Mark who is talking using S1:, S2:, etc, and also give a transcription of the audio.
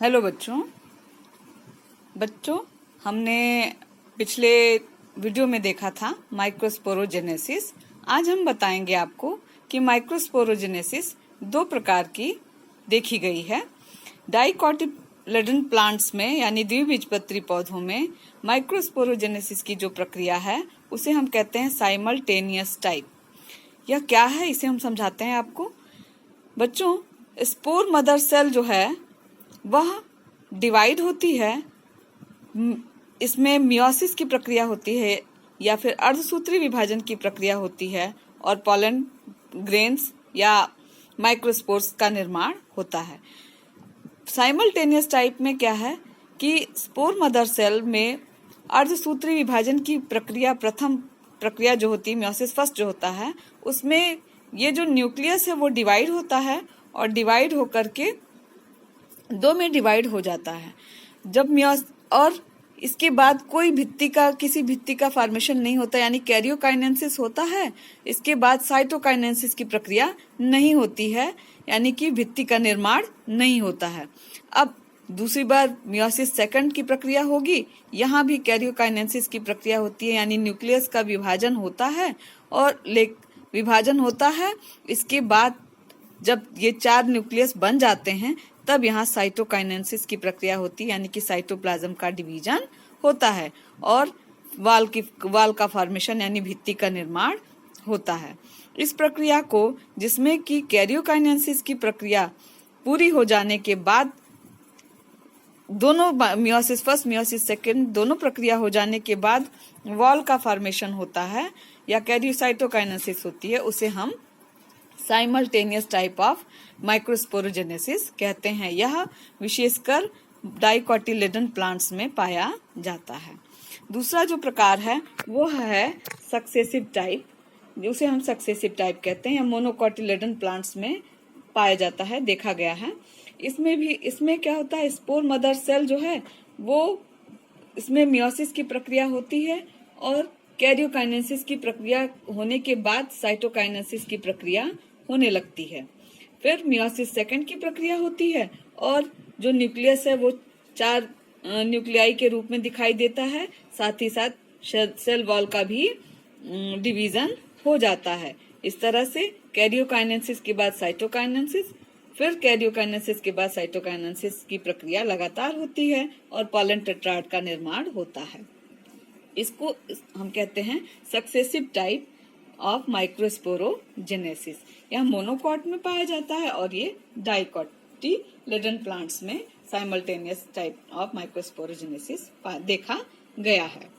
S1: Hello बच्चों हमने पिछले वीडियो में देखा था माइक्रोस्पोरोजेनेसिस। आज हम बताएंगे आपको कि माइक्रोस्पोरोजेनेसिस दो प्रकार की देखी गई है। डाइकोटिलेडन प्लांट्स में यानी द्विबीजपत्री पौधों में माइक्रोस्पोरोजेनेसिस की जो प्रक्रिया है उसे हम कहते हैं साइमल्टेनियस टाइप। यह क्या है इसे हम समझाते हैं आपको। बच्चों, स्पोर मदर सेल जो है वह डिवाइड होती है, इसमें मियोसिस की प्रक्रिया होती है या फिर अर्धसूत्री विभाजन की प्रक्रिया होती है और पॉलन ग्रेन्स या माइक्रोस्पोर्स का निर्माण होता है। साइमल्टेनियस टाइप में क्या है कि स्पोर मदर सेल में अर्धसूत्री विभाजन की प्रक्रिया, प्रथम प्रक्रिया जो होती है मियोसिस फर्स्ट जो होता है, उसमें ये जो न्यूक्लियस है वो डिवाइड होता है और डिवाइड होकर के दो में डिवाइड हो जाता है। जब और इसके बाद कोई किसी भित्ति का फॉर्मेशन नहीं होता यानी कैरियोकाइनेसिस होता है। इसके बाद साइटोकाइनेसिस की प्रक्रिया नहीं होती है यानी कि भित्ति का निर्माण नहीं होता है। अब दूसरी बार मियोसिस सेकंड की प्रक्रिया होगी, यहाँ भी कैरियोकाइनेसिस की प्रक्रिया होती है यानी न्यूक्लियस का विभाजन होता है और विभाजन होता है। इसके बाद जब ये 4 न्यूक्लियस बन जाते हैं तब यहाँ साइटोकाइनेसिस की प्रक्रिया होती है यानी कि साइटोप्लाज्म का डिवीजन होता है और वाल का फॉर्मेशन यानी भित्ति का निर्माण होता है। इस प्रक्रिया को, जिसमें कि कैरियोकाइनेसिस की प्रक्रिया पूरी हो जाने के बाद दोनों मियोसिस फर्स्ट मियोसिस सेकंड दोनों प्रक्रिया हो जाने के बाद वॉल का फॉर्मेशन होता है या कैरियोसाइटोकाइनेसिस होती है, उसे हम साइमल्टेनियस टाइप ऑफ माइक्रोस्पोरोजेनेसिस कहते हैं। यह विशेषकर डाइकोटिलेडन प्लांट्स में पाया जाता है। दूसरा जो प्रकार है वो है सक्सेसिव टाइप, उसे हम सक्सेसिव टाइप कहते हैं। मोनोकोटिलेडन प्लांट्स में पाया जाता है, देखा गया है। इसमें क्या होता है, स्पोर मदर सेल जो है वो, इसमें मियोसिस की प्रक्रिया होती है और कैरियोकाइनेसिस की प्रक्रिया होने के बाद साइटोकाइनेसिस की प्रक्रिया होने लगती है। फिर मियोसिस सेकंड की प्रक्रिया होती है और जो न्यूक्लियस है वो 4 न्यूक्लियाई के रूप में दिखाई देता है। साथ ही साथ सेल वॉल का भी डिवीजन हो जाता है। इस तरह से कैरियोकाइनेसिस के बाद साइटोकाइनेसिस, फिर कैरियोकाइनेसिस के बाद साइटोकाइनेसिस की प्रक्रिया लगातार होती है और पॉलन टेट्राड का निर्माण होता है। इसको हम कहते हैं सक्सेसिव टाइप ऑफ माइक्रोस्पोरोजेनेसिस। यह मोनोकॉट में पाया जाता है और ये डाइकोटिलेडन प्लांट्स में साइमल्टेनियस टाइप ऑफ माइक्रोस्पोरोजेनेसिस देखा गया है।